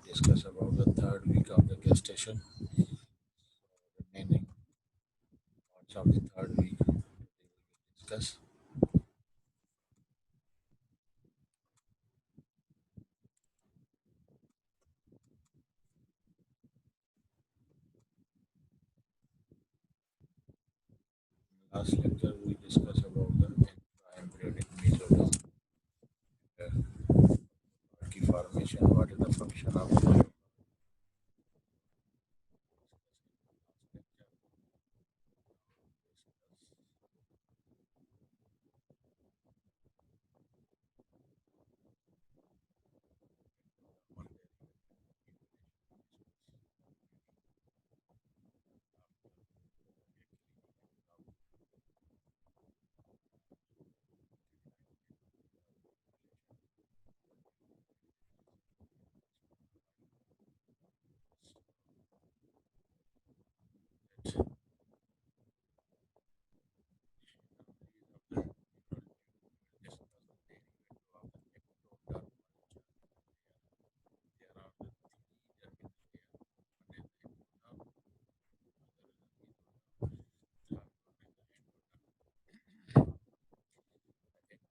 discuss about the third week of the gestation. Remaining parts of the third week we will discuss. Last lecture we discussed about the intra-embryonic mesoderm, key formation, what is the function of the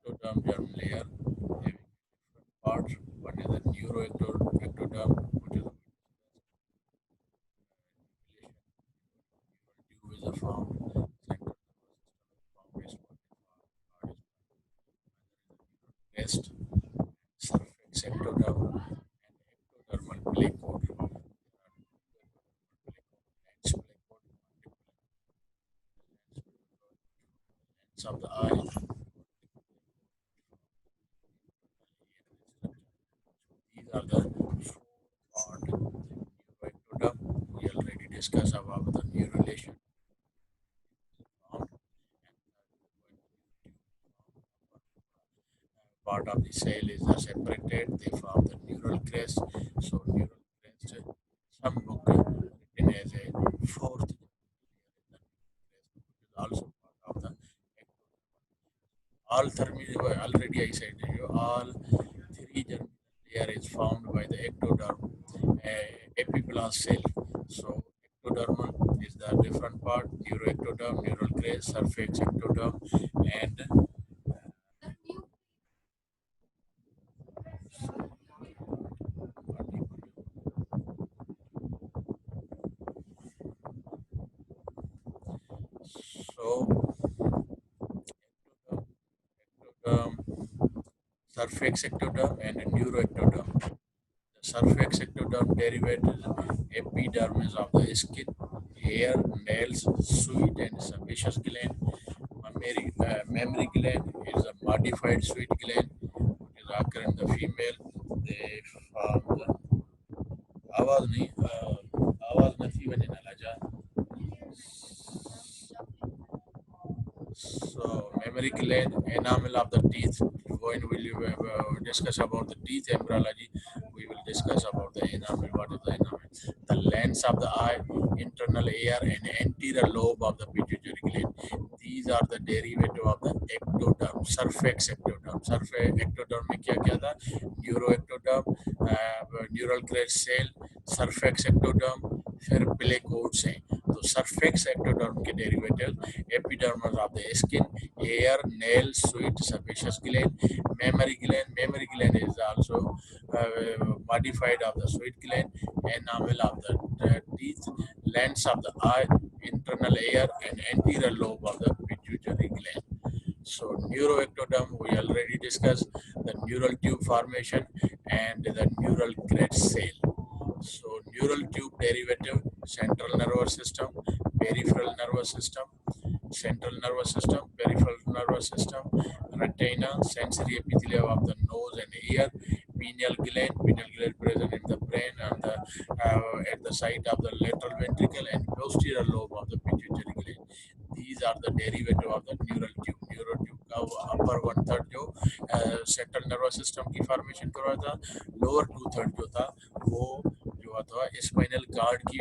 ectoderm germ layer having parts. One is the neuroectoderm, which is tube is a form, central nervous system is formed, surface ectoderm, and ectodermal plaque of the eye. These are the four-part neuroectoderm. We already discussed about the neurulation part of the cell is separated. They form the neural crest. So neural crest, some book written as a fourth is also part of the all already I said all three germinal layer is formed by the ectoderm epiblast cell. So ectodermal is the different part, neuroectoderm, neural crest, surface ectoderm, and so ectoderm, surface ectoderm, and neuroectoderm. The surface ectoderm derivative epidermis of the skin, hair, nails, sweet and sebaceous gland. Mammary gland is a modified sweet gland which is occur in the female. They form the आवाज नहीं आवाज નથી બની ના લાજા. So, mammary gland, enamel of the teeth. When we will discuss about the teeth embryology, we will discuss about the enamel. What is the enamel? The lens of the eye, internal ear, and anterior lobe of the pituitary gland. These are the derivative of the ectoderm, surface ectoderm. Surface ectoderm में क्या क्या था? Neuroectoderm, neural crest cell, surface ectoderm, फिर प्लेकोड्स हैं. तो surface ectoderm के derivative epidermis of the skin, hair, nail, sweet, sebaceous gland, mammary gland. Mammary gland is also modified of the sweet gland, enamel of the teeth, lens of the eye, internal ear, and anterior lobe of the pituitary gland. So neuroectoderm, we already discussed the neural tube formation and the neural crest cell. So neural tube derivative, central nervous system, peripheral nervous system, central nervous system, peripheral nervous system, retina, sensory epithelium of the nose and ear, pineal gland present in the brain and at the site of the lateral ventricle and posterior lobe of the pituitary gland. These are the derivative of the neural tube. Neural tube का upper one third जो central nervous system की formation करवा था, lower two third जो था वो जो अथवा स्पाइनल कार्ड की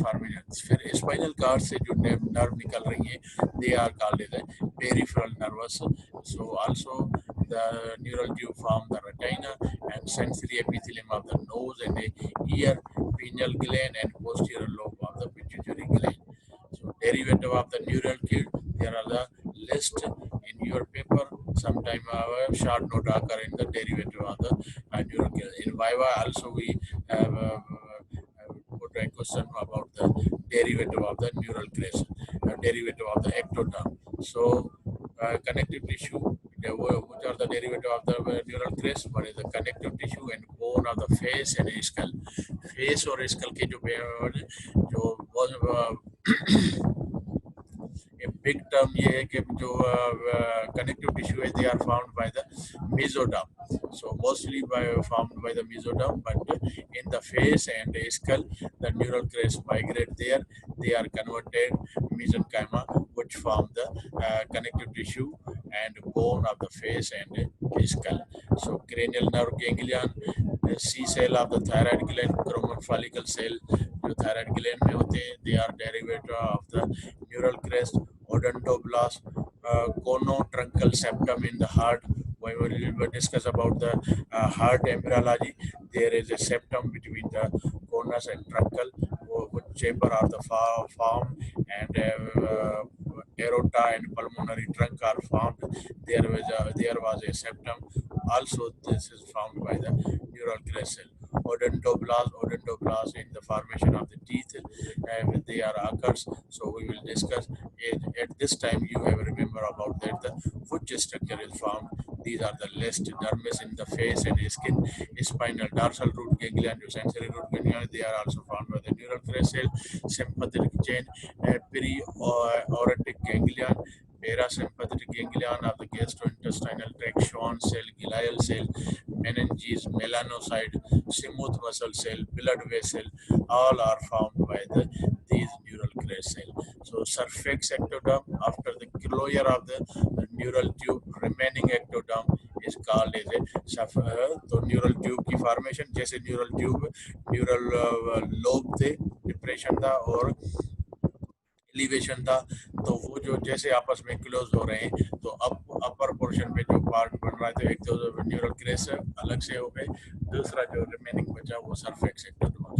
फॉर्मेशन. फिर स्पाइनल कार्ड से जो नर्व निकल रही है, they are called as a peripheral nervous. So also the neural tube form the retina and sensory epithelium of the nose and the ear, pineal gland, and posterior lobe of the pituitary gland. So derivative of the neural tube, there are the list in your paper. Sometime short note occur in the derivative of the neural tube. In Viva also we have put a question about the derivative of the neural crest, derivative of the ectoderm. So connective tissue, which are the derivative of the neural crest, one is the connective tissue and bone of the face and skull. Face और skull के जो बहुत a big term ये है कि जो connective tissue है, they are found by the mesoderm. So mostly formed by the mesoderm, but in the face and the skull, the neural crest migrate there. They are converted mesenchyma, which form the connective tissue and bone of the face and the skull. So cranial nerve ganglion, the C cell of the thyroid gland, chromoid follicle cell, जो thyroid gland में होते हैं, they are derivative of the neural crest, odontoblast, conotruncal septum in the heart. When we will discuss about the heart embryology, there is a septum between the conus and truncal, which chamber are the formed, and aorta and pulmonary trunk are formed. There was a septum. Also, this is formed by the neural crest cell. Odontoblast in the formation of the teeth, they are occurs. So we will discuss it. At this time. You have remember about that the foot structure is formed. These are the list dermis in the face and skin, spinal dorsal root ganglion, sensory root ganglion. They are also formed by the neural crest cell, sympathetic chain, pre-aortic ganglion, parasympathetic ganglion of the gastrointestinal tract, Schwann cell, glial cell, meninges, melanocyte, smooth muscle cell, blood vessel, all are formed by these neural crest cell. So surfax ectoderm, after the closure of the neural tube, remaining ectoderm is called as a तो neural tube की formation, जैसे neural tube, neural lobe थे, depression था और elevation था, तो वो जो जैसे आपस में क्लोज हो रहे हैं, तो अपर पोर्शन पे जो पार्ट बन रहा था, एक तो न्यूरल क्रेस अलग से हो गए, दूसरा जो रिमेनिंग बचा वो surface ectoderm,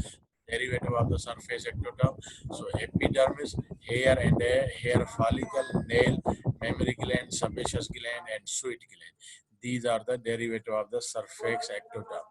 derivative of the surface ectoderm. So epidermis, hair and hair follicle, nail, mammary gland, sebaceous gland, and sweat gland. These are the derivative of the surface ectoderm.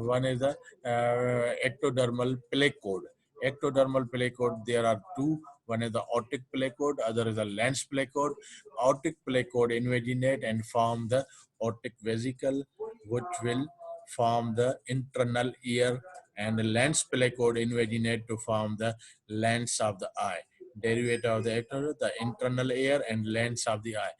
One is the ectodermal placode. Ectodermal placode, there are two. One is the otic placode, other is the lens placode. Otic placode invaginate and form the otic vesicle, which will form the internal ear, and the lens placode invaginate to form the lens of the eye. Derivative of the ectoderm, the internal ear and lens of the eye.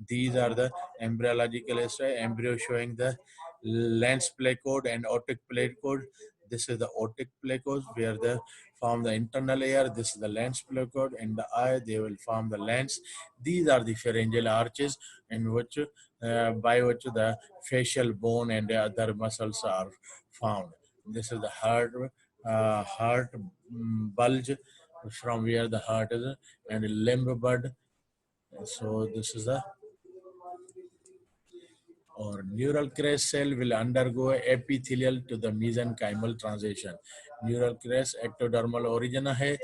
These are the embryological history, embryo showing the lens placode and otic placode. This is the otic placode where they form the internal ear. This is the lens placode. In the eye, they will form the lens. These are the pharyngeal arches in which, by which the facial bone and the other muscles are found. This is the heart bulge from where the heart is, and the limb bud. So this is the or neural crest cell will undergo epithelial to the mesenchymal transition. Neural crest ectodermal origin है,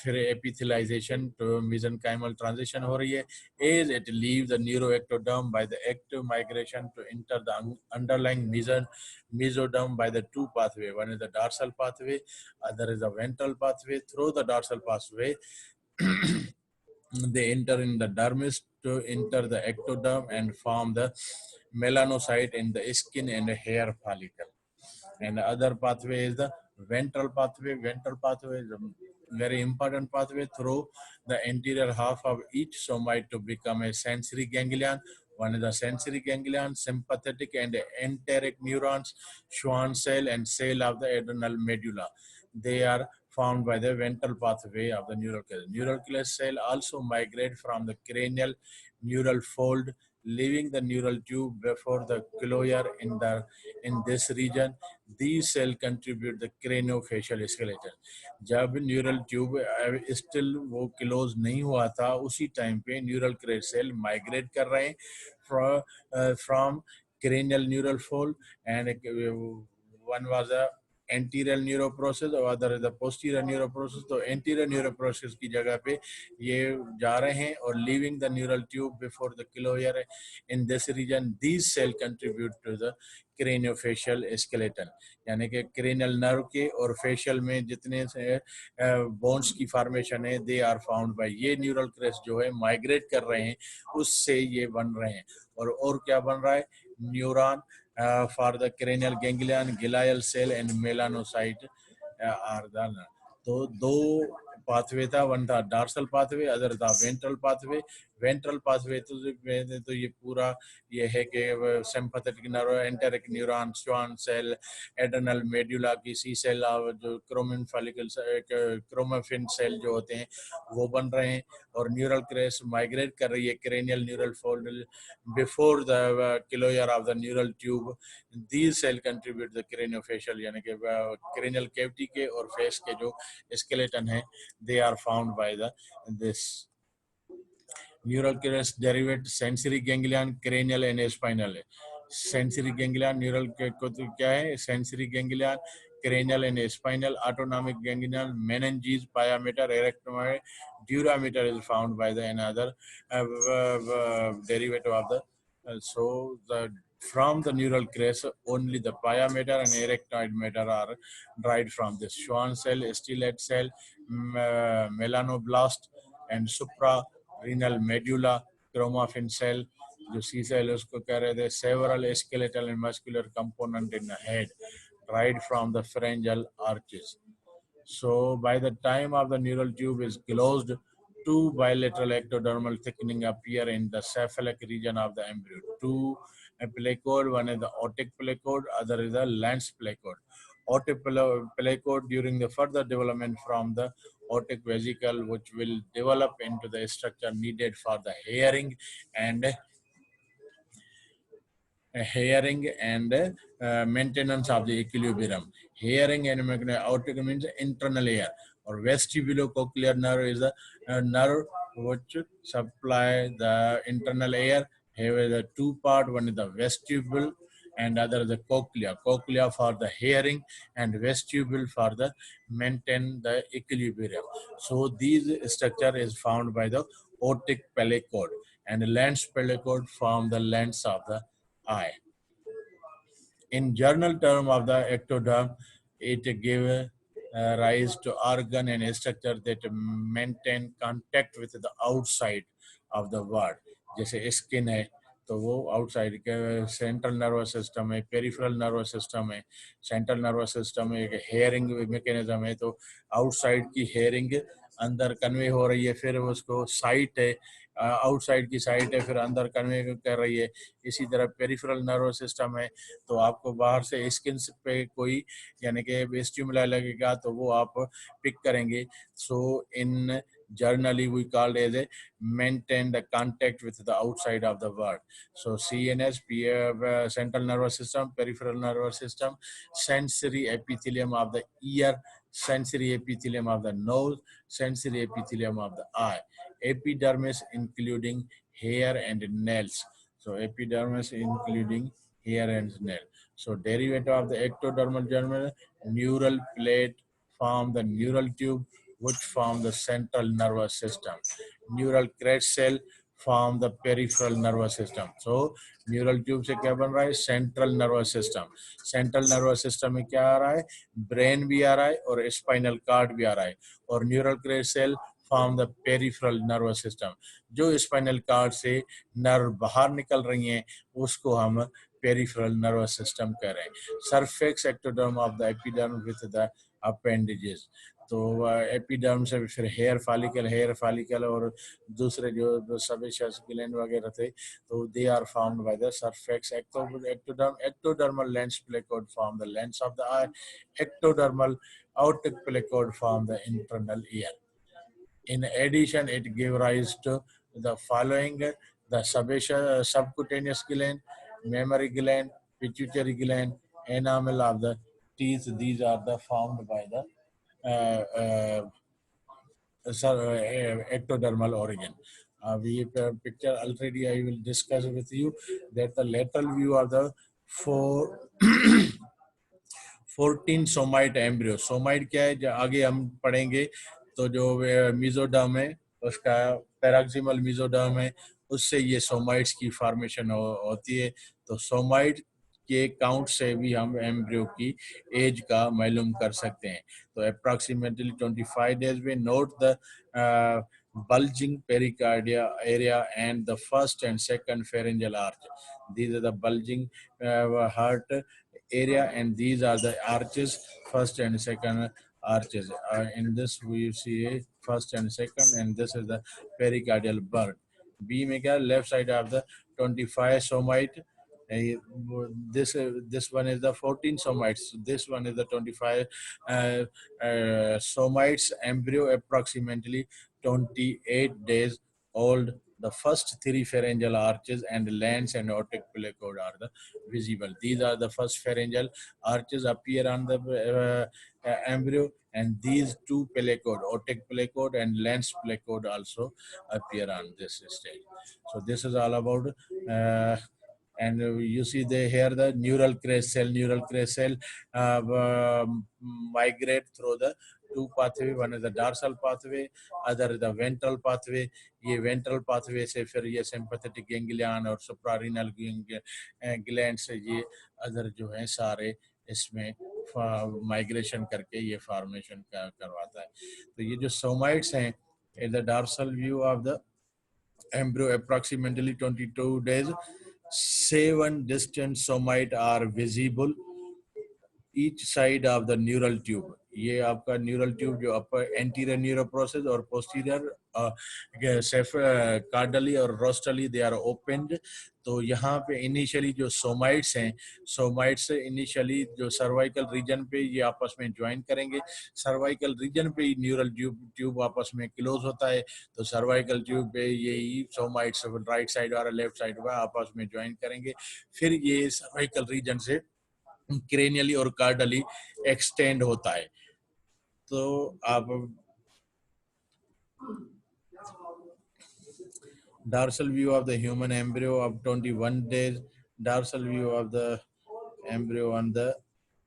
फिर epithelialization to mesenchymal transition हो रही है. As it leaves the neuroectoderm by the active migration to enter the underlying mesoderm by the two pathway. One is the dorsal pathway, other is the ventral pathway. Through the dorsal pathway, they enter in the dermis to enter the ectoderm and form the melanocyte in the skin and the hair follicle. And the other pathway is the ventral pathway. Ventral pathway is a very important pathway through the anterior half of each somite to become a sensory ganglion. One is the sensory ganglion, sympathetic and enteric neurons, Schwann cell, and cell of the adrenal medulla. They are found by the ventral pathway of the neural crest. Neural crest cell also migrate from the cranial neural fold leaving the neural tube before the cloyer in this region. These cells contribute the craniofacial skeleton. जब neural tube still वो close नहीं हुआ था, उसी time पे neural crate cell migrate कर रहे हैं from cranial neural fold, and one was a anterior neuroprocess और other is the posterior neuroprocess. तो anterior neuroprocess की जगह पे ये जा रहे हैं और leaving the neural tube before the cloyer in this region. These cells contribute to the craniofacial skeleton, यानी कि cranial nerve के और facial में जितने bones की formation है, they are found by ये neural crest जो है migrate कर रहे हैं, उससे ये बन रहे हैं. और क्या बन रहा है? Neuron for the cranial ganglion, glial cell and melanocyte are the. तो दो पाथवे था, वन था डार्सल पाथवे, अदर था वेंट्रल पाथवे. वेंट्रल पाथवे तो ये पूरा ये है कि sympathetic nerve, enteric neuron, Schwann cell, adrenal medulla की सी सेल, जो क्रोमिन फॉलिकल क्रोमाफिन सेल जो होते हैं वो बन रहे हैं. और न्यूरल क्रेस माइग्रेट कर रही है cranial neural fold before the closure of the neural tube. These cell contribute the craniofacial, यानी कि क्रेनियल कैविटी के और फेस के जो skeleton है, they are found by the this neural crest derivate sensory ganglion, cranial and spinal है. sensory ganglion neural को तो क्या है? sensory ganglion, cranial and spinal, autonomic ganglion, meninges, pyometer, erectomy, durameter is found by the another derivative of the so the from the neural crest, only the pyometer and erectoid matter are derived from this. Schwann cell, stellate cell, melanoblast, and suprarenal medulla, chromaffin cell, जो सी cell उसको कह रहे थे. several skeletal and muscular component in the head derived from the pharyngeal arches. So by the time of the neural tube is closed, two bilateral ectodermal thickening appear in the cephalic region of the embryo. Two placoid, one is the otic placoid, other is the lens placoid. Otic placoid during the further development from the otic vesicle, which will develop into the structure needed for the hearing and maintenance of the equilibrium. Hearing and aortic means internal ear, or vestibulocochlear nerve is the nerve which supply the internal ear. Have the two part, one is the vestibule and other is the cochlea. Cochlea for the hearing and vestibule for the maintain the equilibrium. So these structure is found by the otic placoid, and lens placoid form the lens of the eye. In general term of the ectoderm, it gives rise to organ and structure that maintain contact with the outside of the world. जैसे skin है तो वो outside के, central nervous system है, peripheral nervous system है, central nervous system है, एक hearing mechanism है. तो आउटसाइड की हेयरिंग अंदर कन्वे हो रही है, फिर उसको साइट है, आउटसाइड की साइट है, फिर अंदर कन्वे कर रही है. इसी तरह पेरिफेरल नर्वस सिस्टम है, तो आपको बाहर से स्किन पे कोई यानी कि स्टिमुलाई लगेगा तो वो आप पिक करेंगे. सो इन generally we called as a maintain the contact with the outside of the world. So CNS, central nervous system, peripheral nervous system, sensory epithelium of the ear, sensory epithelium of the nose, sensory epithelium of the eye, epidermis including hair and nails. So epidermis including hair and nail. So derivative of the ectodermal germinal, neural plate form the neural tube, which form the central nervous system. Neural crest cell form the peripheral nervous system. So neural tube से क्या बन रहा है? Central nervous system. Central nervous system में क्या आ रहा है? Brain भी आ रहा है और spinal cord भी आ रहा है. और neural crest cell form the peripheral nervous system. जो spinal cord से nerve बाहर निकल रही हैं, उसको हम peripheral nervous system कह रहे हैं. Surfax ectoderm of the epidermis with the appendages. तो एपिडर्म से फिर हेयर फॉलिकल और दूसरे जो सबेशियस ग्लैंड वगैरह थे, तो they are found by the surface ectodermal lens placoid form the lens of the eye, ectodermal aortic placoid form the internal ear. In addition, it gave rise to the following the sebaceous subcutaneous gland, mammary gland, pituitary gland, enamel of the teeth. These are the formed by the ectodermal organ. We picture already. I will discuss with you that the lateral view of the four 14 somite embryo. Somite क्या है, जो आगे हम पढ़ेंगे, तो जो mesoderm है उसका पैराक्सिमल मीजोडर्म है, उससे ये सोमाइट्स की फॉर्मेशन होती है. तो सोमाइट के काउंट से भी हम एम्ब्रियो की एज का मालूम कर सकते हैं. तो अप्रॉक्सीमेटली 25 डेज में note the bulging pericardia area and the first and second pharyngeal arch. These are the bulging heart area, and these are the arches, first and second arches. In this we see first and second, and this is the pericardial bulb. B में क्या, left side of the 25 somite. This one is the 14 somites. This one is the 25 somites embryo, approximately 28 days old. The first three pharyngeal arches and lens and aortic pelecord are the visible. These are the first pharyngeal arches appear on the embryo, and these two pelecord, aortic pelecord and lens pelecord, also appear on this stage. So this is all about and you see here the neural crest cell migrate through the two pathway. One is the dorsal pathway, other is the ventral pathway. ये ventral pathway से फिर ये sympathetic ganglion और suprarenal gland से ये other जो है सारे इसमें माइग्रेशन करके ये फॉर्मेशन करवाता है. तो ये जो सोमाइट्स हैं, in the dorsal view of the embryo, approximately 22 days, 7 distant somite are visible each side of the neural tube. ये आपका न्यूरल ट्यूब जो अपर एंटीरियर न्यूरो प्रोसेस और पोस्टीरियर कार्डली और रोस्टली दे आर ओपन्ड. तो यहाँ पे इनिशियली जो सोमाइट्स हैं, सोमाइट्स इनिशियली जो सर्वाइकल रीजन पे ये आपस में ज्वाइन करेंगे. सर्वाइकल रीजन पे न्यूरल ट्यूब आपस में क्लोज होता है. तो सर्वाइकल ट्यूब पे यही सोमाइट्स राइट साइड और लेफ्ट साइड पर आपस में ज्वाइन करेंगे. फिर ये सर्वाइकल रीजन से क्रेनियली और कार्डली एक्सटेंड होता है. तो आप dorsal view of the human embryo of 21 days, dorsal view of the embryo on the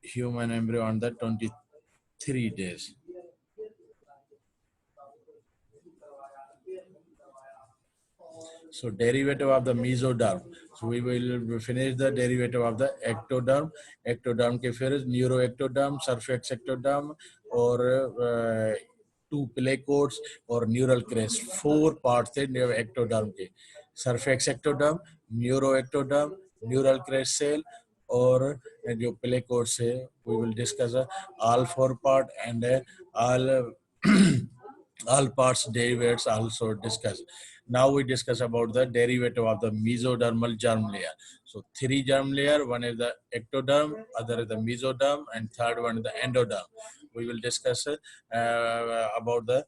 human embryo on the 23 days. So derivative of the mesoderm. So we will finish the derivative of the ectoderm. Ectoderm के फिर neuroectoderm, surfax ectoderm और two pelecodes और neural crest. 4 parts थे ectoderm के. Surfax ectoderm, neuroectoderm, neural crest cell और जो pelecodes है, we will discuss all 4 part and all parts derivatives also discuss. Now we discuss about the derivative of the mesodermal germ layer. So 3 germ layer, one is the ectoderm, other is the mesoderm, and third one is the endoderm. We will discuss about the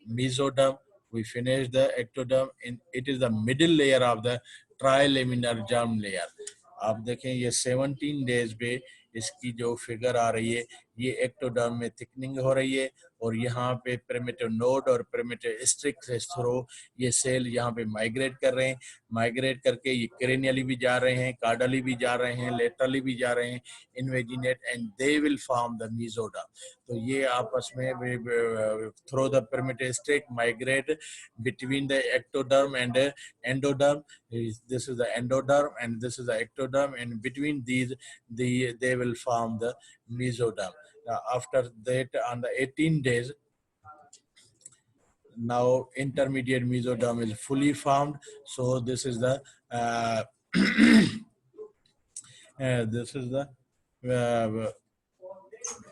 mesoderm. We finish the ectoderm. It is the middle layer of the trilaminar germ layer. आप देखें ये 17 days पे इसकी जो figure आ रही है, ये ectoderm में थिकनिंग हो रही है और यहाँ पे प्रिमिटिव नोड और प्रिमिटिव स्ट्रिक से थ्रू ये सेल यहाँ पे माइग्रेट कर रहे हैं. माइग्रेट करके ये क्रेनियली भी जा रहे हैं, कार्डली भी जा रहे हैं, लेटरली भी जा रहे हैं, invaginate, and they will form the mesoderm. तो ये आपस में through the primitive streak migrate between the ectoderm and endoderm. This is the endoderm and this is the ectoderm, and between these they will form the mesoderm. Now after that, on the 18 days, now intermediate mesoderm is fully formed. So this is the this is the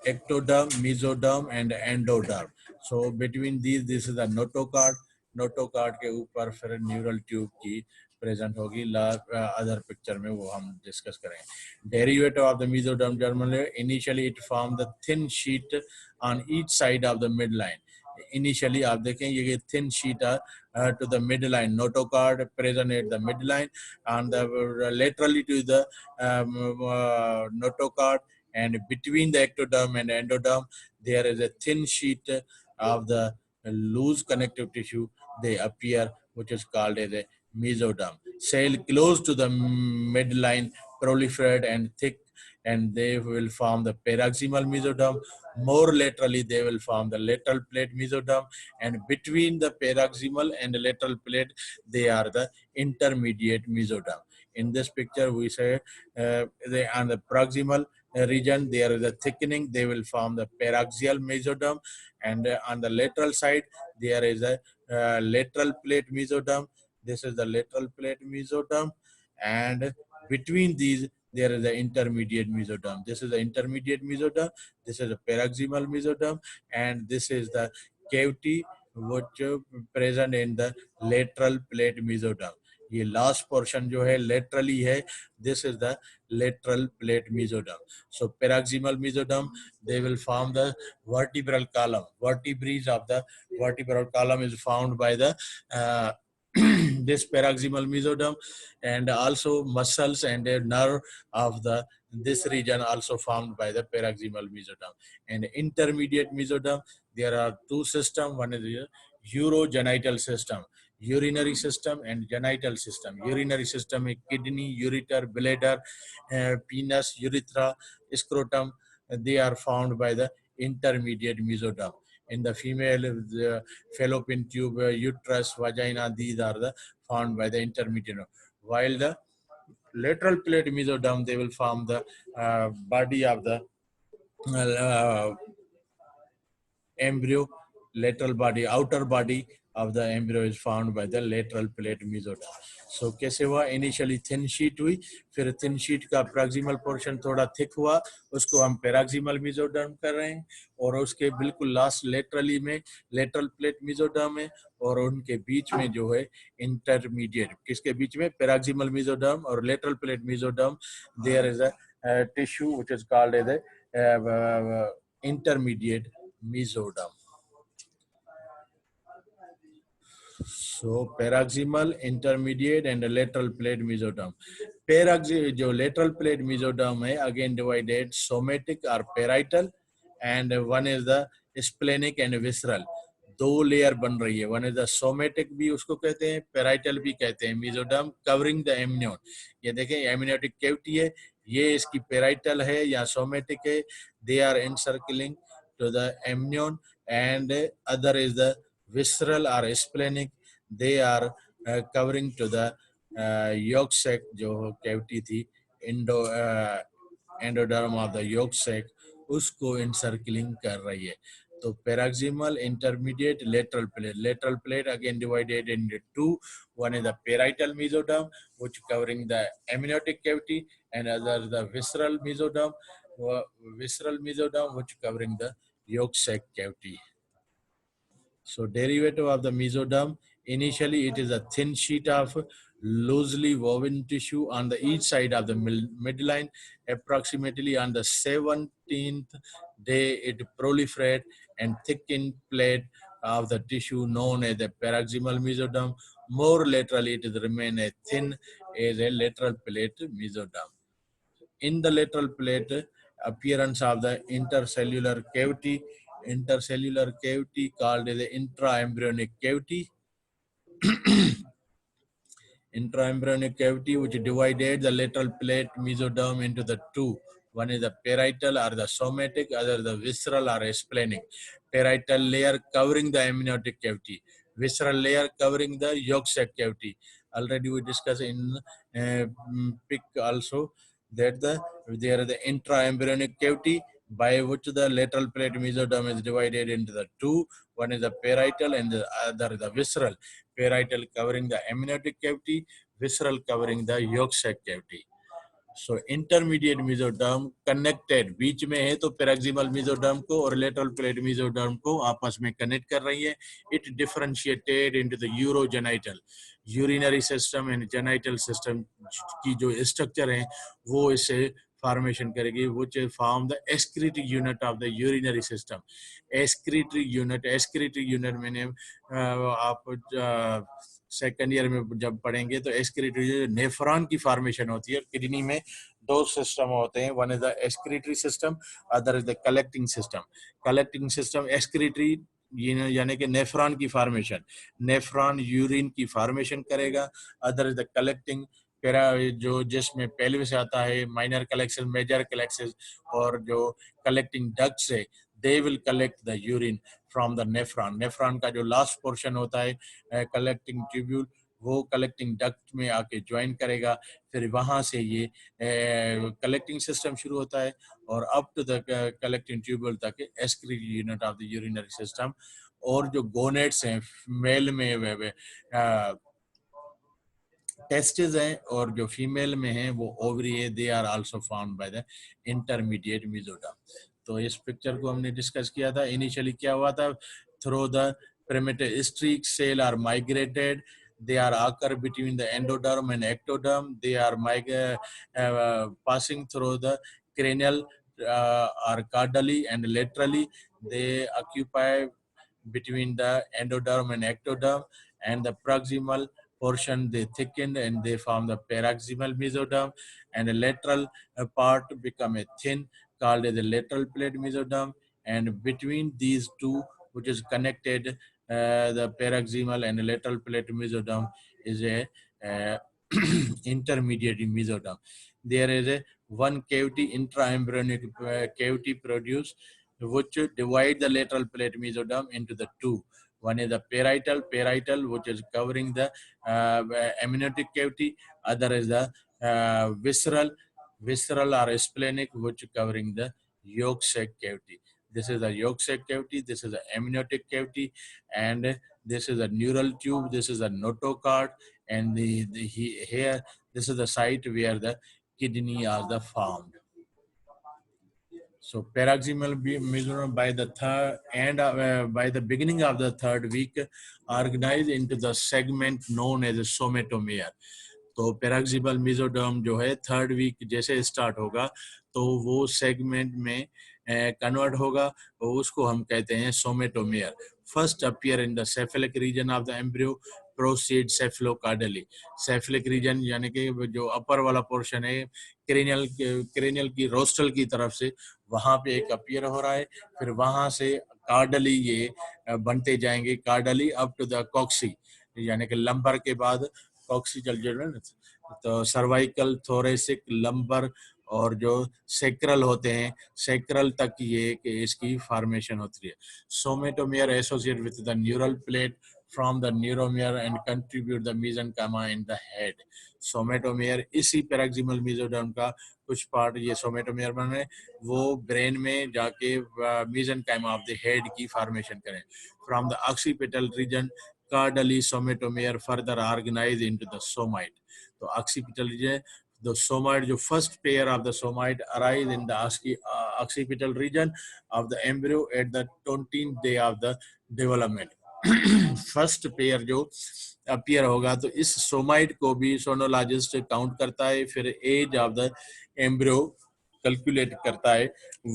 ectoderm, mesoderm and endoderm. So between these, this is the notochord. Notochord के ऊपर फिर neural tube की present होगी. Other picture में वो हम discuss करेंगे. Derivative of the mesoderm germ layer, initially it form the thin sheet on each side of the mid line. Initially आप देखें ये thin sheet to the midline, notochord present at the midline, and laterally to the notochord, and between the ectoderm and endoderm there is a thin sheet of the loose connective tissue. They appear, which is called as a mesoderm. Cell close to the midline proliferate and thick, and they will form the paroxysmal mesoderm. More laterally, they will form the lateral plate mesoderm, and between the paroxysmal and the lateral plate, they are the intermediate mesoderm. In this picture, we say they on the proximal region, there is a thickening. They will form the paraxial mesoderm, and on the lateral side, there is a lateral plate mesoderm. This is the lateral plate mesoderm, and between these there is the intermediate mesoderm. This is the intermediate mesoderm. This is the paroxysmal mesoderm, and this is the cavity which present in the lateral plate mesoderm. ये last portion जो है laterally है, this is the lateral plate mesoderm. So paroxysmal mesoderm, they will form the vertebral column. Vertebrae of the vertebral column is found by the this paroxysmal mesoderm, and also muscles and a nerve of the this region also formed by the paroxysmal mesoderm. And intermediate mesoderm, there are two systems. One is the urogenital system, urinary system and genital system. Urinary system is kidney, ureter, bladder, penis, urethra, scrotum. They are found by the intermediate mesoderm. In the female, the fallopian tube, uterus, vagina, these are the found by the intermediate. While the lateral plate mesoderm, they will form the body of the embryo. Lateral body, outer body of the embryo is found by the lateral plate mesoderm. So कैसे हुआ? Initially thin sheet हुई, फिर thin sheet का proximal portion थोड़ा thick हुआ, उसको हम paroxysmal mesoderm कर रहे हैं, और उसके बिल्कुल लास्ट laterally में lateral plate mesoderm है, और उनके बीच में जो है intermediate, किसके बीच में? paroxysmal mesoderm और lateral plate mesoderm. There is a tissue which is called as a intermediate mesoderm. So paroxysmal, intermediate and lateral plate mesoderm. जो lateral plate mesoderm है, again divided somatic or parietal, and one is the splenic and visceral. दो layer बन रही है. One is the somatic भी उसको कहते हैं, पेराइटल भी कहते हैं. Mesoderm covering the amnion. ये देखें एमनियोटिक कैविटी है, ये इसकी पेराइटल है या सोमेटिक है. They are encircling to the amnion, and other is the visceral or splenic. They are covering to the yolk sac जो कैविटी थी, endoderm of the yolk sac, उसको encircling कर रही है. तो paroxysmal, intermediate, lateral plate. Lateral plate again divided into two. One is the parietal mesoderm, which covering the amniotic cavity, and other the visceral mesoderm, which covering the yolk sac cavity. So derivative of the mesoderm, initially it is a thin sheet of loosely woven tissue on the each side of the midline. Approximately on the 17th day, it proliferate and thicken plate of the tissue known as the paroxysmal mesoderm. More laterally, it remain a thin as a lateral plate mesoderm. In the lateral plate, appearance of the intercellular cavity called as the intraembryonic cavity. Intraembryonic cavity, which divided the lateral plate mesoderm into the two. One is the parietal or the somatic, other the visceral or splenic. Parietal layer covering the amniotic cavity, visceral layer covering the yolk sac cavity. Already we discussed in PIC also that there is the intraembryonic cavity, by which the lateral plate mesoderm is divided into the two. One is the parietal and the other the visceral. Parietal covering the amniotic cavity, visceral covering the yolk sac cavity. So intermediate mesoderm connected, बीच में है तो paroxysmal mesoderm को और lateral plate mesoderm को आपस में connect कर रही है. It differentiated into the urogenital, urinary system and genital system की जो structure है वो इसे formation करेगी, which form the excretory unit of the urinary system. Excretory unit मैंने आप सेकेंड ईयर में जब पढ़ेंगे तो एक्सक्रीटरी नेफ्रॉन की फॉर्मेशन होती है। किडनी में दो सिस्टम होते हैं, one is the excretory system, other is the collecting system. Collecting system excretory यानी कि नेफ्रॉन की फॉर्मेशन, नेफ्रॉन यूरिन की फॉर्मेशन करेगा। अदर इज द कलेक्टिंग जो जिसमें पहले से आता है माइनर कलेक्शन, मेजर कलेक्शन, और जो कलेक्टिंग डक्ट्स है they will collect the urine from the nephron. Nephron का जो लास्ट पोर्शन होता है कलेक्टिंग ट्यूब्यूल, वो कलेक्टिंग डक्ट में आके ज्वाइन करेगा। फिर वहां से ये कलेक्टिंग सिस्टम शुरू होता है और up to the collecting tubule तक excretory unit of the urinary system. और जो गोनेट्स हैं मेल में टेस्टिस हैं और जो फीमेल में हैं वो ओवरी है, they are also found by the intermediate mesoderm. तो इस पिक्चर को हमने डिस्कस किया था। इनिशियली क्या हुआ था, through the primitive streak cell are migrated, they are occur between the endoderm and ectoderm, they are passing through the cranial or caudally and laterally, they occupy between the endoderm and ectoderm, and the proximal portion they thicken and they form the paroxysmal mesoderm, and the lateral part become a thin called as the lateral plate mesoderm, and between these two which is connected the paroxysmal and lateral plate mesoderm is a intermediate mesoderm. There is a one cavity intraembryonic cavity produced which divide the lateral plate mesoderm into the two. One is the parietal which is covering the amniotic cavity. Other is the visceral or splenic which covering the yolk sac cavity. This is the yolk sac cavity, this is the amniotic cavity, and this is a neural tube, this is a notochord, and here this is the site where the kidney are the formed. So paroxysmal mesoderm by the third and by the beginning of the third week organized into the segment known as a somatomere. तो पैराक्सिबल mesoderm जो है third week जैसे start होगा तो वो segment में convert होगा और उसको हम कहते हैं somitomere. First appear in the cephalic region of the embryo, proceed cephalocaudally. Cephalic region यानी कि जो अपर वाला पोर्शन है क्रेनियल की रोस्टल की तरफ से, वहां पे एक अपीयर हो रहा है। फिर वहां से कार्डली ये बनते जाएंगे, कार्डली अप टू द कॉक्सी, यानी कि लंबर के बाद कॉक्सिकल जो है तो सर्वाइकल, थोरेसिक, लंबर और जो सेक्रल होते हैं, सेक्रल तक ये कि इसकी फॉर्मेशन होती है। Somitomere associate with the neural plate from the neuromer and contribute the mesenchyma in the head. सोमेटोमियर इसी पैराक्सिमल मेसोडर्म का कुछ पार्ट ये सोमेटोमियर बने वो ब्रेन में जाके mesenchyma of the head की फॉर्मेशन करें। From the occipital region caudally somatomere further organized into the somoid. तो occipital region, the somoid, जो first pair of the somoid arise in the occipital region of the embryo at the 20th day of the development. First pair जो appear होगा तो इस सोमाइड को भी sonologist count करता है। फिर age of the embryo calculate करता है।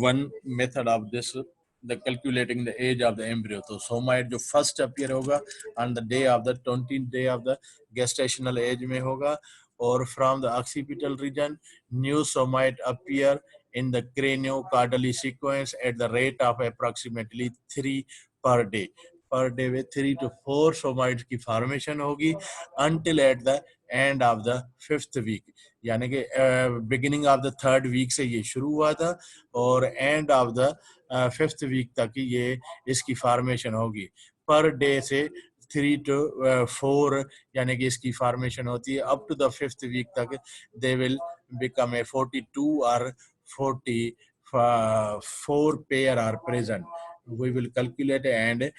One method of this the calculating the age of the embryo. तो सोमाइड जो फर्स्ट अपीयर होगा on the day of the 20th day of the gestational age में होगा। और from the occipital region new somite appear in the craniocaudally sequence at the rate of approximately 3 per day. Per day में 3 to 4 सोमाइड्स की formation होगी until at the end of the 5th week, यानी कि beginning of the third week से ये शुरू हुआ था और end of the 5th week तक ये इसकी फॉर्मेशन होगी। पर डे से 3 to 4 यानी कि इसकी फॉर्मेशन होती है up to the 5th week तक। They will become a 42 or 44 pair are present. We will calculate and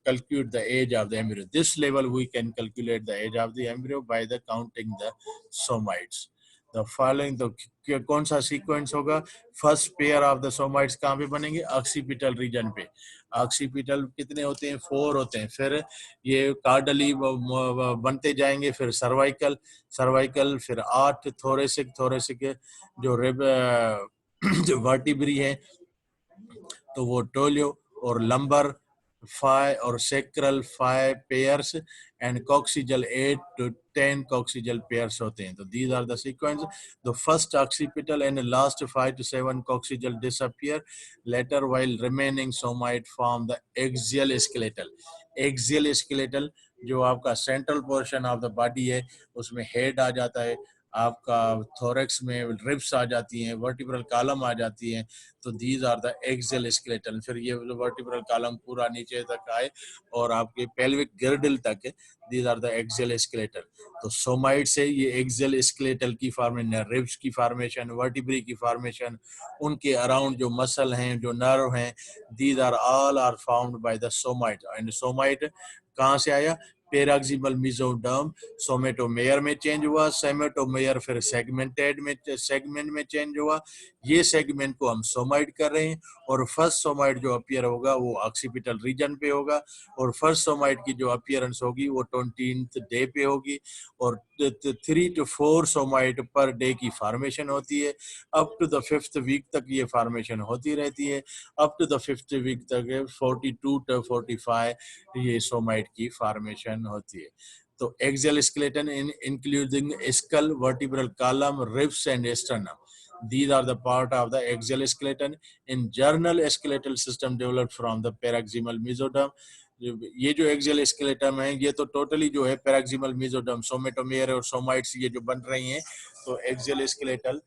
calculate the age of the embryo. This level we can calculate the age of the embryo by the counting the somites. The following, तो कौन सा sequence होगा? First pair of the somites कहाँ पे बनेंगे? Occipital reason पे। Occipital कितने होते हैं? 4 होते हैं। फिर ये कार्डली बनते जाएंगे, फिर सर्वाइकल, सर्वाइकल, फिर 8 थोरेसिक, थोरेसिक जो रिब जो वर्टिब्री है तो वो टोलियो, और लंबर 5 और sacral 5 pairs, and coccygeal 8 to 10 coccygeal pairs होते हैं। तो these are the sequence. The first occipital and last 5 to 7 coccygeal disappear later while remaining somite form the axial skeletal. Axial skeletal जो आपका central portion of the body है, उसमें head आ जाता है, आपका थोरेक्स में रिब्स आ जाती हैं, वर्टिब्रल कॉलम आ जाती हैं। तो these are the axial skeleton. फिर ये वर्टिब्रल कॉलम पूरा नीचे तक आए और आपके पेल्विक गिर्डल तक, these are the axial skeleton. तो सोमाइट से ये एक्सियल स्केलेटल की फॉर्मेशन, रिब्स की फॉर्मेशन, वर्टिब्री की फॉर्मेशन, उनके अराउंड जो मसल हैं, जो नर्व हैं, these are all are found by the somite. And somite कहाँ से आया? पेराक्सिमल मेसोडर्म, सोमेटोमेयर में चेंज हुआ, सेमेटोमेयर फिर सेगमेंटेड में, सेगमेंट में चेंज हुआ। ये सेगमेंट को हम सोमाइट कर रहे हैं, और फर्स्ट सोमाइट जो अपीयर होगा वो ऑक्सीपिटल रीजन पे होगा, और फर्स्ट सोमाइट की जो अपीयरेंस होगी वो 20th डे पे होगी, और 3 to 4 सोमाइट पर डे की फॉर्मेशन होती है। Up to the 5th week तक ये फॉर्मेशन होती रहती है। Up to the 5th week तक 42 to 45 ये सोमाइट की फॉर्मेशन होती है। तो axial skeleton including skull, vertebral column, ribs and sternum, these are the part of the axial skeleton. In general skeletal system developed from the paraximal mesoderm, ये जो axial स्केलेटम है ये तो टोटली जो है पैराक्सिमल मेसोडर्म, सोमेटोमेयर और सोमाइट्स ये जो बन रही हैं, तो एक्सियल स्केलेटल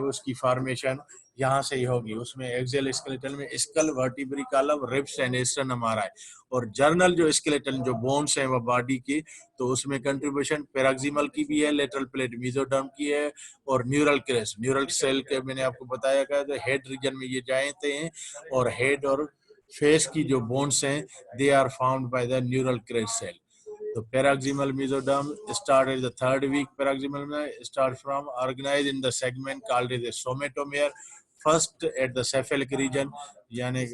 उसकी फॉर्मेशन यहाँ से ही होगी। उसमें एक्सियल स्केलेटल में skull, vertebrae column, ribs and sternum आ रहा है। और जर्नल जो स्केलेटल जो बोन्स है वो बॉडी की, तो उसमें कंट्रीब्यूशन पैराक्सिमल की भी है, लेटरल प्लेट मेसोडर्म की है, और न्यूरल क्रेस्ट, न्यूरल सेल के मैंने आपको बताया था, तो हेड रीजन में ये जाते हैं, और हेड और फेस की जो बोन्स हैं they are found by the neural crest cell. तो paraxial mesoderm start at the 3rd week, paraxial में start from organise in the segment called as somitomere, first at the cephalic region, यानी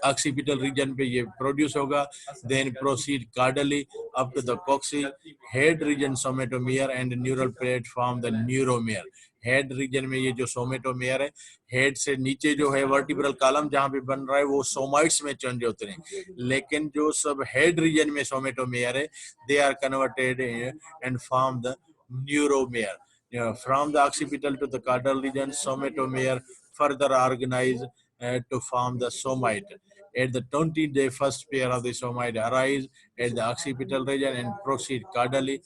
occipital region पे ये produce होगा, then proceed caudally up to the coccyx, head region somitomere and neural plate form the neuromere. Head region में ये जो सोमेटोमियर है, head से नीचे जो है वर्टिब्रल कॉलम जहां पे बन रहा है वो सोमाइट्स में चेंज होते हैं, लेकिन जो सब हेड रीजन में सोमेटोमियर है they are converted and form the neuromere. From the occipital to the caudal region, somatomere further organize to form the somite. At the 20-day first pair of the somite arise at the occipital region and proceed caudally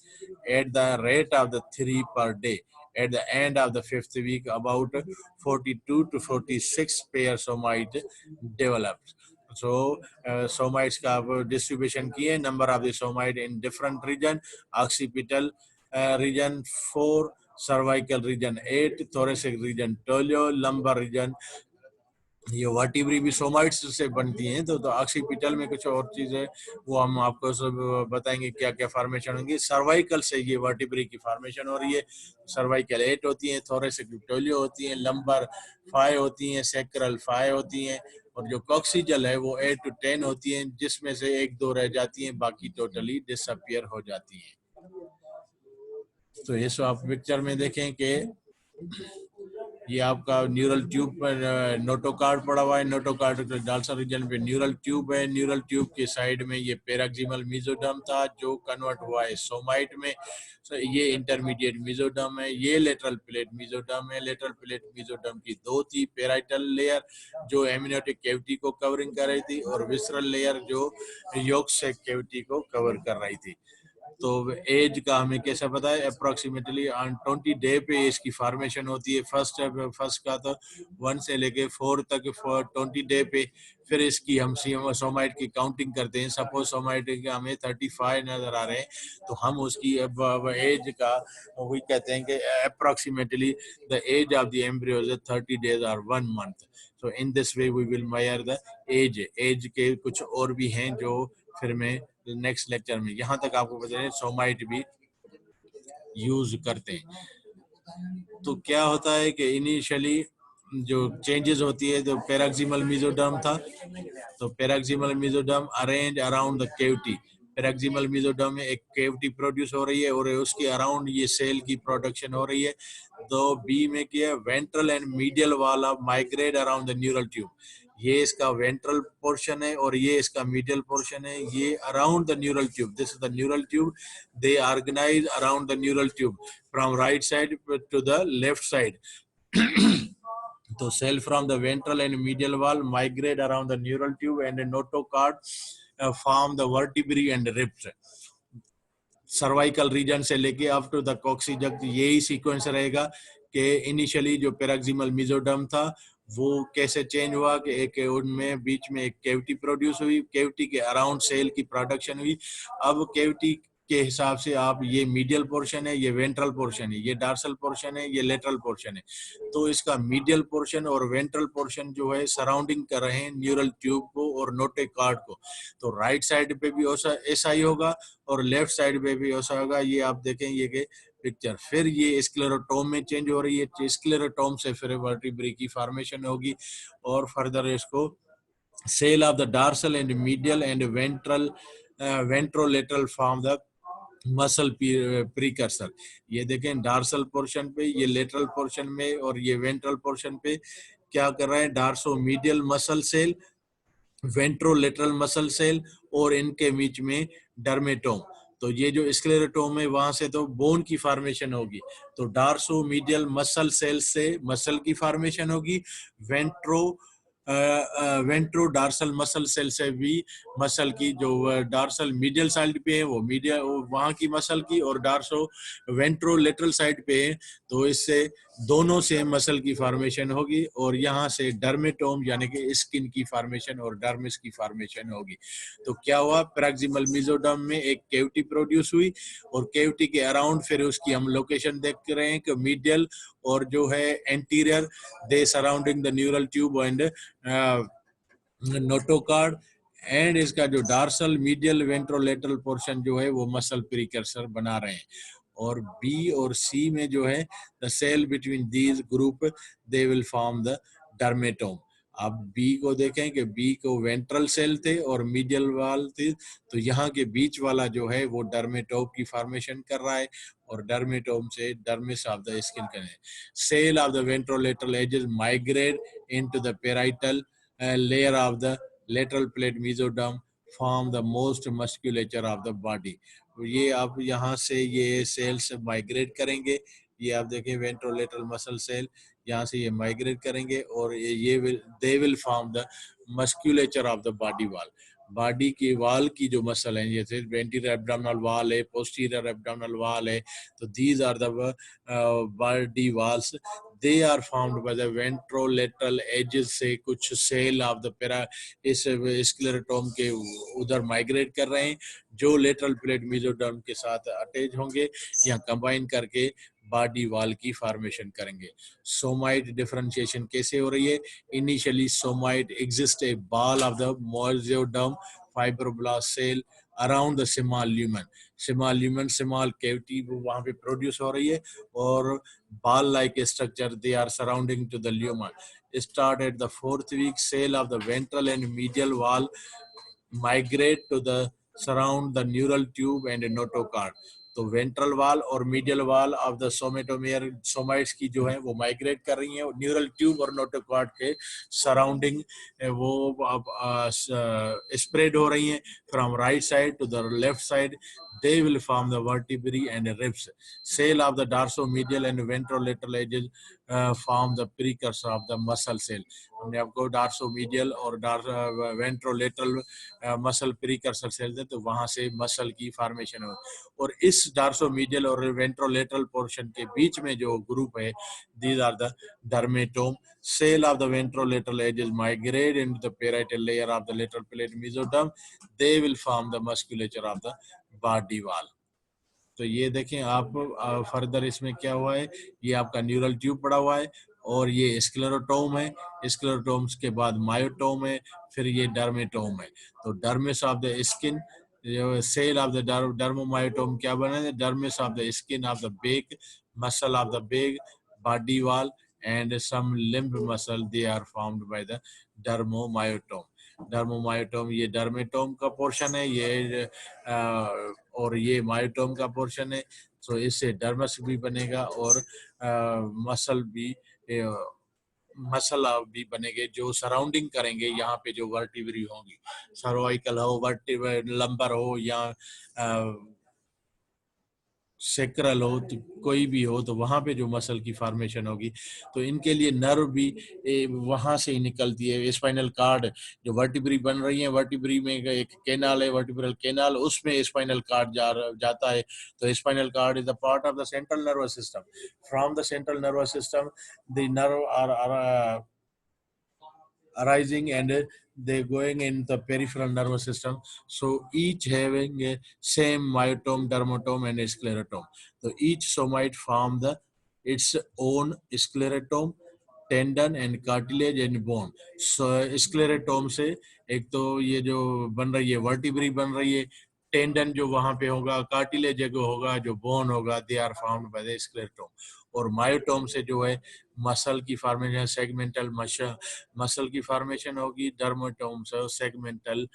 at the rate of the 3 per day. At the end of the 5th week, about 42 to 46 pair somite develops. So somites का distribution किए, number of the somite in different region, occipital region 4, cervical region 8, thoracic region 12, lumbar region, ये vertebrae भी somites से बनती हैं। तो occipital में कुछ और चीजें वो हम आपको सब बताएंगे क्या क्या फॉर्मेशन होंगी। सर्वाइकल से ये वर्टिब्री की फॉर्मेशन हो रही है। सर्वाइकल 8 होती है, थोरेसिक 12 होती है, लंबर 5 होती हैं, सेक्रल 5 होती हैं, और जो कॉक्सिजल है वो 8 to 10 होती हैं, जिसमें से 1-2 रह जाती हैं, बाकी टोटली डिसअपियर हो जाती हैं। तो ये सो आप पिक्चर में देखें कि ये आपका न्यूरल ट्यूब पर नोटोकार्ड पड़ा हुआ है, नोटोकार्ड के डाल्सन रीजन पे न्यूरल ट्यूब है, न्यूरल ट्यूब के साइड में ये पैराक्सिमल मेसोडर्म था जो कन्वर्ट हुआ है सोमाइट में। तो ये इंटरमीडिएट मेसोडर्म है, ये लेटरल प्लेट मेसोडर्म है। लेटरल प्लेट मेसोडर्म की 2 थी, पैराइटल लेयर जो एमनियोटिक कैविटी को कवरिंग कर रही थी, और विसरल लेयर जो योक से कैविटी को कवर कर रही थी। तो एज का हमें कैसे पता है? अप्रोक्सीमेटली ऑन 20 डे पे इसकी फॉर्मेशन होती है। फर्स्ट का तो 1 से लेके 4 तक 20 डे पे। फिर इसकी हम सोमाइट की काउंटिंग करते हैं। सपोज सोमाइट के हमें 35 नजर आ रहे हैं, तो हम उसकी एज का वही कहते हैं कि approximately the age of the embryo is 30 days और 1 month। So in this way we will measure the age. Age के कुछ और भी हैं जो फिर मैं नेक्स्ट लेक्चर में, यहाँ तक आपको बता दें सोमाइट भी यूज करते हैं। तो क्या होता है कि इनिशियली जो चेंजेस होती है, जो पैराक्सिमल मेसोडर्म था, तो paraxial mesoderm arrange around the cavity, paraxial mesoderm में एक कैविटी प्रोड्यूस हो रही है और उसके अराउंड ये सेल की प्रोडक्शन हो रही है। तो बी में क्या, वेंट्रल एंड मीडियल वाला migrate around the neural tube, ये इसका वेंट्रल पोर्शन है और ये इसका मीडियल पोर्शन है, ये around the neural tube, this is the neural tube, they organise around the neural tube from right side to the left side. So cell from the ventral and medial wall migrate around the neural tube and the notochord form the vertebrae and ribs. Cervical region से लेके up to the कॉक्सिजक यही sequence रहेगा कि initially जो पैराक्सिमल mesoderm था वो कैसे change हुआ कि एक उनमें बीच में एक कैविटी प्रोड्यूस हुई, कैविटी के अराउंड सेल की प्रोडक्शन हुई। अब कैविटी के हिसाब से आप ये मीडियल पोर्शन है, ये वेंट्रल पोर्शन है, ये डार्सल पोर्शन है, ये लेटरल पोर्शन है। तो इसका मीडियल पोर्शन और वेंट्रल पोर्शन जो है सराउंडिंग कर रहे हैं न्यूरल ट्यूब को और नोटोकॉर्ड को। तो राइट साइड पे भी ऐसा ही होगा और लेफ्ट साइड पे भी ऐसा होगा। ये आप देखें ये के पिक्चर। फिर ये स्क्लेरोटोम में चेंज हो रही है, स्क्लेरोटोम से फिर वर्टिब्रे की फॉर्मेशन होगी और फर्दर इसको cell of the dorsal and medial and ventral ventrolateral form the muscle precursor. ये देखें डार्सल पोर्शन पे, ये लेटरल पोर्शन में और ये वेंट्रल पोर्शन पे क्या कर रहा है, dorsomedial muscle cell, ventrolateral muscle cell और इनके बीच में डर्मेटोम। तो ये जो स्क्लेरोटोम है वहां से तो बोन की फॉर्मेशन होगी, तो डार्सो मीडियल मसल सेल से मसल की फॉर्मेशन होगी, वेंट्रो डार्सल मसल सेल से भी मसल की, जो डार्सल मीडियल साइड पे है वो मीडियल वहां की मसल की, और डार्सो वेंट्रो लेटरल साइड पे है तो इससे दोनों से मसल की फॉर्मेशन होगी और यहाँ से डर्मेटोम यानी कि स्किन की फॉर्मेशन और डर्मिस की फॉर्मेशन होगी। तो क्या हुआ, प्रैक्सिमल मेसोडर्म में एक कैविटी प्रोड्यूस हुई और कैविटी के अराउंड फिर उसकी हम लोकेशन देख रहे हैं कि मीडियल और जो है anterior they surrounding the neural tube and notochord, and इसका जो डार्सल मीडियल वेंट्रोलेटरल पोर्शन जो है वो मसल प्रीकर्सर बना रहे हैं। और बी और सी में जो है the cell between these group they will form the dermatome. आप बी को देखें कि बी को वेंट्रल सेल थे और मीडियल वाल थे, तो यहाँ के बीच वाला जो है वो डर्मेटोम की फॉर्मेशन कर रहा है और डर्मेटोम से डर्मिस ऑफ द स्किन कर है। Cell of the ventrolateral edges migrate into the parietal layer of the lateral plate mesoderm form the most musculature of the body। तो ये आप यहाँ से ये सेल्स माइग्रेट करेंगे, ये आप देखें वेंट्रोलेटरल मसल सेल यहाँ से ये माइग्रेट करेंगे और ये they will form the musculature of the body wall. Body की वाल की जो मसल है, जैसे वेंटीरियर एब्डोमिनल वॉल है, पोस्टीरियर एब्डोमिनल वॉल है, तो these are the body walls, they are formed by the ventrolateral edges से कुछ सेल ऑफ द पेरा इस स्क्लेरोटोम के उधर माइग्रेट कर रहे हैं जो लेटरल प्लेट मेसोडर्म के साथ अटैच होंगे या कंबाइन करके बॉडी वॉल की फॉर्मेशन करेंगे। सोमाइट डिफरेंशिएशन कैसे हो रही है, initially somite exist a ball of the mesoderm fibroblast cell around the small lumen, small lumen small cavity वहां पे प्रोड्यूस हो रही है और ball like structure they are surrounding to the lumen। Start at the 4th week, cell of the ventral and medial wall migrate to the surround the neural tube and notochord। तो ventral वाल और medial wall of the सोमेटोमियर somites की जो है वो migrate कर रही हैं और न्यूरल ट्यूब और नोटोकॉर्ड के सराउंडिंग वो स्प्रेड हो रही हैं from right side to the left side. They will form the vertebrae and ribs। Cell of the dorsomedial and ventrolateral edges form the precursor of the muscle cell। हमने आपको डार्सोमीडियल और ventrolateral muscle precursor cell है, तो वहां से muscle की formation हो और इस डार्सोमीडियल और वेंट्रोलेटरल पोर्शन के बीच में जो ग्रुप है these are the dermatome. Cell of the ventrolateral edges migrate into the parietal layer of the lateral plate mesoderm। They will form the musculature of the body wall. तो ये देखें आप further इसमें क्या हुआ है, ये आपका न्यूरल ट्यूब पड़ा हुआ है और ये स्क्लेरोटोम है, स्क्लेरोटोम्स के बाद मायोटोम है, फिर ये डर्मेटोम है। तो dermis of the skin cell of the dermomyotome क्या बना है, dermis of the skin of the back muscle of the big body wall and some limb muscle, they are formed by the dermomyotome. डर्मोमायोटोम ये dermatome का portion है, ये और ये myotome का पोर्शन है। तो इससे डर्मस भी बनेगा और मसल भी बनेंगे जो सराउंडिंग करेंगे यहाँ पे जो वर्टिब्री होंगी, सर्वाइकल हो, वर्टिब्रल लंबर हो या सेक्रल हो, तो कोई भी हो, तो वहां पे जो मसल की फॉर्मेशन होगी, तो इनके लिए नर्व भी वहां से ही निकलती है। स्पाइनल कार्ड जो वर्टिब्री बन रही है, वर्टिब्री में एक कैनाल है, वर्टिब्रल कैनाल, उसमें स्पाइनल कार्ड जाता है। तो spinal cord is the part of the central nervous system. From the central nervous system the nerve are arising and they going in the peripheral nervous system. So each having a same myotome, dermatome and sclerotome. So each somoid form its own sclerotome, tendon and cartilage and bone. Sclerotome से एक तो ये जो बन रही है vertebrae बन रही है, टेंडन जो वहां पे होगा, कार्टिलेज जो होगा, जो बोन होगा, they are found by the sclerotome. और मायोटोम से जो है मसल की फॉर्मेशन, सेगमेंटल मसल की फॉर्मेशन होगी। डर्मोटोम से सेगमेंटल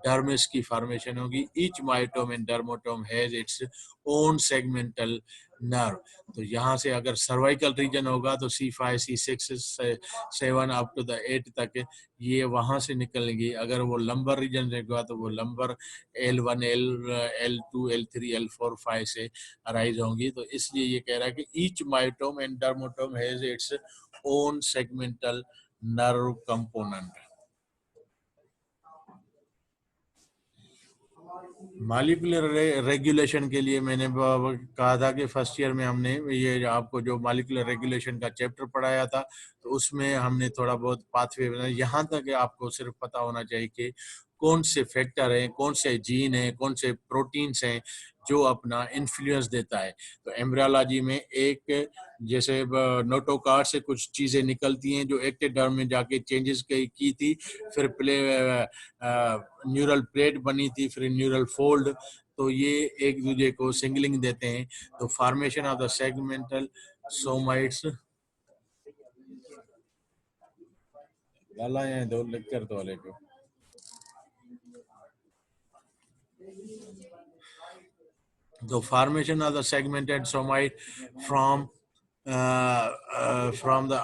डर्मिस की फॉर्मेशन होगी। Each myotome and dermatome has its own segmental nerve. तो यहाँ से अगर सर्वाइकल रीजन होगा तो C5, C6, 7 up to the 8 तक ये वहां से निकलेंगी। अगर वो लंबर रीजन रहेगा तो वो lumbar L1, L2, L3, L4, 5 से अराइज होंगी। तो इसलिए ये कह रहा है कि each myotome and dermatome has its own segmental nerve component. Molecular regulation के लिए मैंने कहा था कि फर्स्ट ईयर में हमने ये आपको जो मॉलिक्यूलर रेगुलेशन का चैप्टर पढ़ाया था, तो उसमें हमने थोड़ा बहुत पाथवे बनाया। यहाँ तक आपको सिर्फ पता होना चाहिए कि कौन से फैक्टर हैं, कौन से जीन हैं, कौन से प्रोटीन्स हैं जो अपना इन्फ्लुएंस देता है। तो एम्ब्रियोलॉजी में एक जैसे नोटोकार्ड से कुछ चीज़ें निकलती हैं जो एक्टोडर्म में जाके चेंजेस की थी, फिर न्यूरल प्लेट बनी थी, फिर न्यूरल फोल्ड, तो ये एक दूसरे को सिंगलिंग देते हैं। तो formation of the segmental somites डाला है दो लेक्चर तो वाले को। The formation of the segmented somoid from the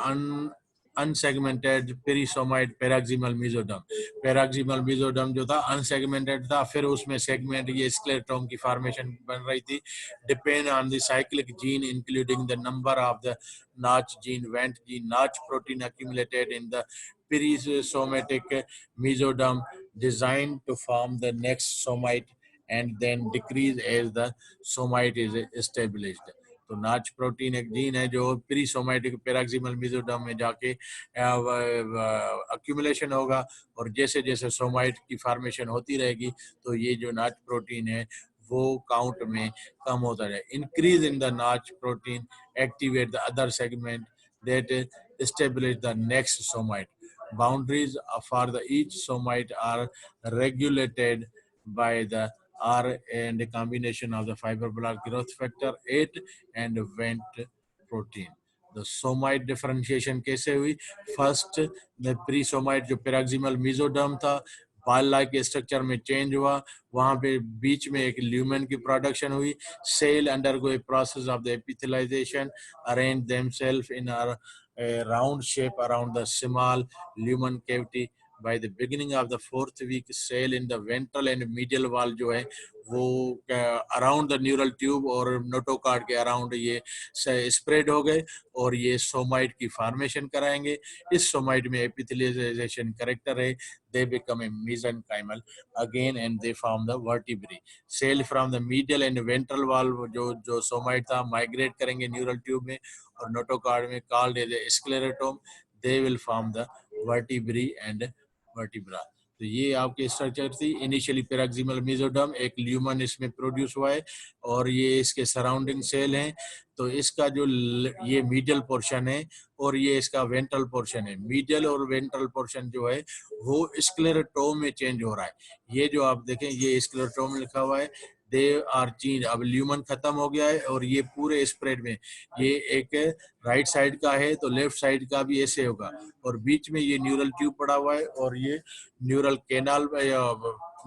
unsegmented perisomoid paraximal mesoderm। Paraxial mesoderm जो था अनसेगमेंटेड था, फिर उसमें सेगमेंट ये स्क्लेरोटोम की फॉर्मेशन बन रही थी। Depend on the cyclic gene including the number of the notch gene, went gene, notch protein accumulated in the perisomatic mesoderm designed to form the next somoid and then decrease as the somoid is established। तो नाच protein एक gene है जो pre somatic पैराक्सिमल mesoderm में जाके accumulation होगा, और जैसे जैसे सोमाइट की फॉर्मेशन होती रहेगी तो ये जो नाच प्रोटीन है वो काउंट में कम होता है। इंक्रीज इन द नाच protein activate the other segment that establish the next somoid। Boundaries for the each somoid are regulated by the R and a combination of the fibroblast growth factor 8 and Wnt protein। The somoid differentiation कैसे हुई? First the प्रीसोमाइड जो पैराक्सिमल mesoderm था, बाल like structure में change हुआ, वहां पे बीच में एक ल्यूमेन की प्रोडक्शन हुई। Cell undergo a process of the epithelialization, arrange themselves in a round shape around the small lumen cavity। By the beginning of the 4th week, cell in the ventral and medial wall जो है वो around the neural tube और notochord के around ये spread हो गए और ये सोमाइट की फॉर्मेशन कराएंगे। इस सोमाइट में एपिथेलियलाइजेशन करेक्टर है। they become a mesenchymal again and they form the vertebrae। cell from the medial and ventral wall जो सोमाइट था माइग्रेट करेंगे न्यूरल ट्यूब में और नोटोकार्ड में, called as a sclerotome. they will form the vertebrae and vertebra। तो ये आपके structure थी। इनिशियली पैराक्सिमल मेसोडर्म, एक ल्यूमन इसमें प्रोड्यूस हुआ है और ये इसके सराउंडिंग सेल हैं। तो इसका जो ये मीडियल पोर्शन है और ये इसका वेंट्रल पोर्शन है। मीडियल और वेंट्रल पोर्शन जो है वो स्क्लेरोटोम में चेंज हो रहा है। ये जो आप देखें ये स्क्लेरोटोम लिखा हुआ है, दे आर चेंज। अब ल्यूमन खत्म हो गया है और ये पूरे स्प्रेड में, ये एक राइट साइड का है तो लेफ्ट साइड का भी ऐसे होगा, और बीच में ये न्यूरल ट्यूब पड़ा हुआ है और ये न्यूरल कैनाल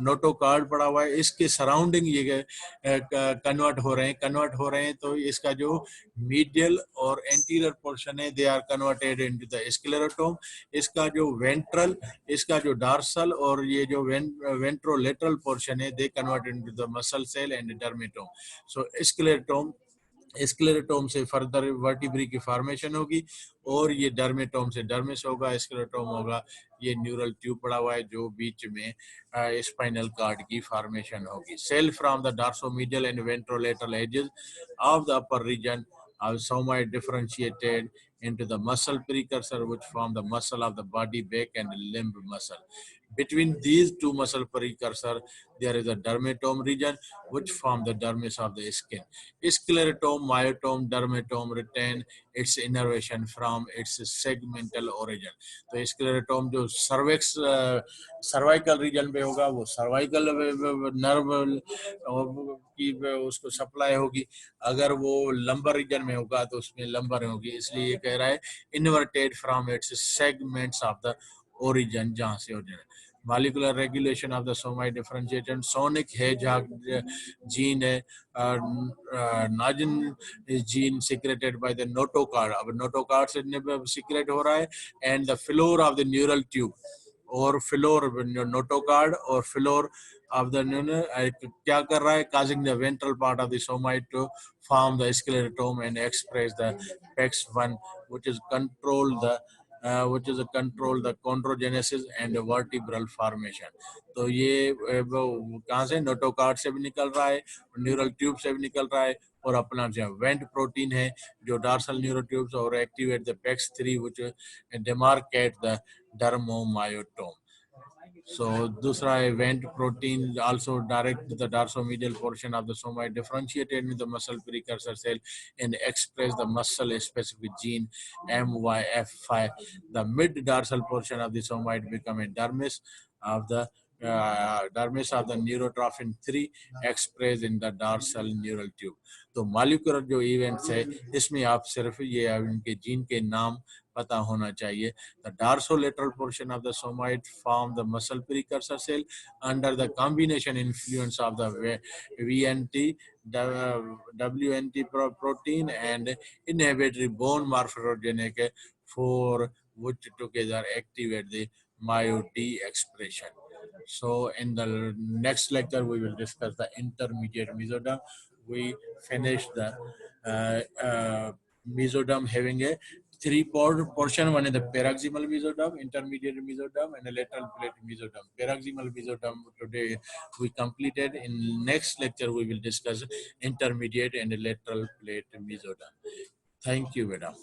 नोटोकार्ड पड़ा हुआ है। इसके सराउंडिंग ये कन्वर्ट हो रहे हैं तो इसका जो मीडियल और एंटीरियर पोर्शन है they are converted into the sclerotome. इसका जो वेंट्रल, इसका जो डार्सल और ये जो वेंट्रोलेटरल पोर्शन है they convert into the muscle cell and dermatome. So sclerotome से फर्दर वर्टिब्री की फॉर्मेशन होगी और ये डर्मेटोम से डर्मिस होगा, स्क्लेरोटोम होगा, ये न्यूरल ट्यूब पड़ा हुआ है जो बीच में स्पाइनल कार्ड की फॉर्मेशन होगी। Cell from the dorsomedial and ventrolateral edges of the upper region are somewhat differentiated into the muscle precursor which form the muscle of the body, back and limb muscle. Between these two muscle precursor, there is a dermatome region which form the dermis of the skin. Sclerotome, myotome, dermatome retain its innervation from its segmental origin. तो sclerotome जो cervical region पे होगा वो cervical nerve की उसको supply होगी, अगर वो लंबर रीजन में होगा तो उसमें लंबर होगी, इसलिए ये कह रहा है inverted from its segments of the origin, जहां से origin. Molecular regulation of the somatic differentiation, sonic hedgehog gene है, नाजिन gene secreted by the notocard, अब notocard से secret हो रहा है, and the floor of the neural tube और floor notochord और फ्लोर ऑफ द क्या कर रहा है, causing the ventral part of the somatic to form the sclerotome and express the PEX1 which is control the chondrogenesis and vertebral formation। तो ये कहाँ से, नोटोकार्ड से भी निकल रहा है, न्यूरल ट्यूब से भी निकल रहा है, और अपना जो वेंट प्रोटीन है जो डार्सल न्यूरल ट्यूब्स और activate the PEX3 which demarcate the dermomyotome। So दूसरा event protein also direct the dorsomedial portion of the somatic differentiated into the muscle precursor cell and express the muscle specific gene MYF5। The mid dorsal portion of the somatic become a dermis of the neurotrophin 3 expressed in the dorsal neural tube। तो molecular जो events है इसमें आप सिर्फ ये इनके gene के नाम पता होना चाहिए। The dorsolateral portion of the somoid form the muscle precursor cell under the combination influence of the VNT, WNT protein and inhibitory bone morphogenic for which together activate the MyoD expression। So in the next lecture we will discuss the intermediate mesoderm। We finished the mesoderm having a three portion. One is the paroxysmal mesoderm, intermediate mesoderm, and a lateral plate mesoderm. Paroxysmal mesoderm today we completed. In next lecture we will discuss intermediate and lateral plate mesoderm। Thank you, madam।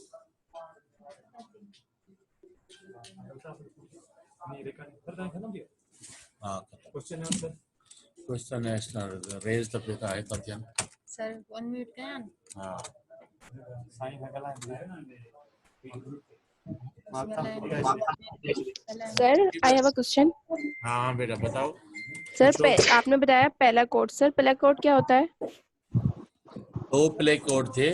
Question है raise the पिता है तथ्यन sir unmute करें। हाँ sir I have a question. हाँ बेटा बताओ। Sir आपने बताया पहला कोड, सर पहला कोड क्या होता है? दो प्ले कोड थे,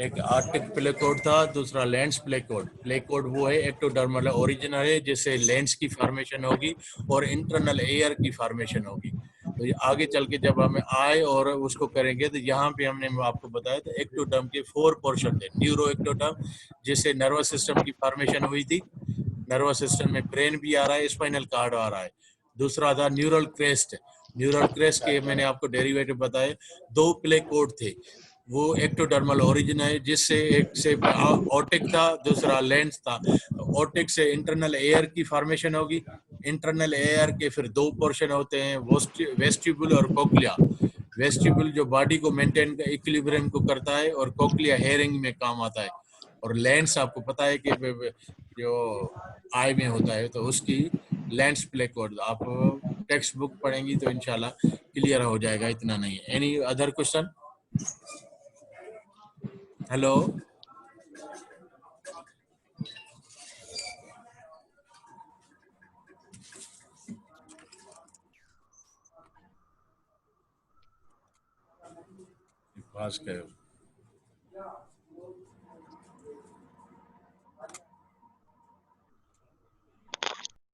एक आर्टिक प्ले कोड था, दूसरा lens play code. Play code वो है एक्टोडर्मल ओरिजिनल है जिससे लेंस की फॉर्मेशन होगी और इंटरनल एयर की फॉर्मेशन होगी। तो ये आगे चल के जब हम आए और उसको करेंगे तो यहाँ पे हमने आपको बताया था एक्टोडर्म के 4 पोर्शन थे। न्यूरो एक्टोडर्म जिससे नर्वस सिस्टम की फॉर्मेशन हुई थी, नर्वस सिस्टम में ब्रेन भी आ रहा है, स्पाइनल कार्ड आ रहा है। दूसरा था न्यूरल क्रेस्ट। न्यूरल क्रेस्ट के मैंने आपको डेरिवेटिव बताए। 2 प्ले कोड थे, वो एक्टोडर्मल ओरिजिन है जिससे एक से ऑटिक था, दूसरा लेंस था। ऑटिक से इंटरनल एयर की फॉर्मेशन होगी, इंटरनल एयर के फिर 2 पोर्शन होते हैं, वेस्टिब्यूल और कोक्लिया। वेस्टिब्यूल जो बॉडी को मेंटेन इक्विलिब्रियम को करता है और कोक्लिया हेयरिंग में काम आता है, और लेंस आपको पता है कि जो आई में होता है तो उसकी लेंस प्ले कोड आप टेक्स्ट बुक पढ़ेंगी तो इंशाल्लाह क्लियर हो जाएगा, इतना नहीं। Any other question? हेलो ये पास कयो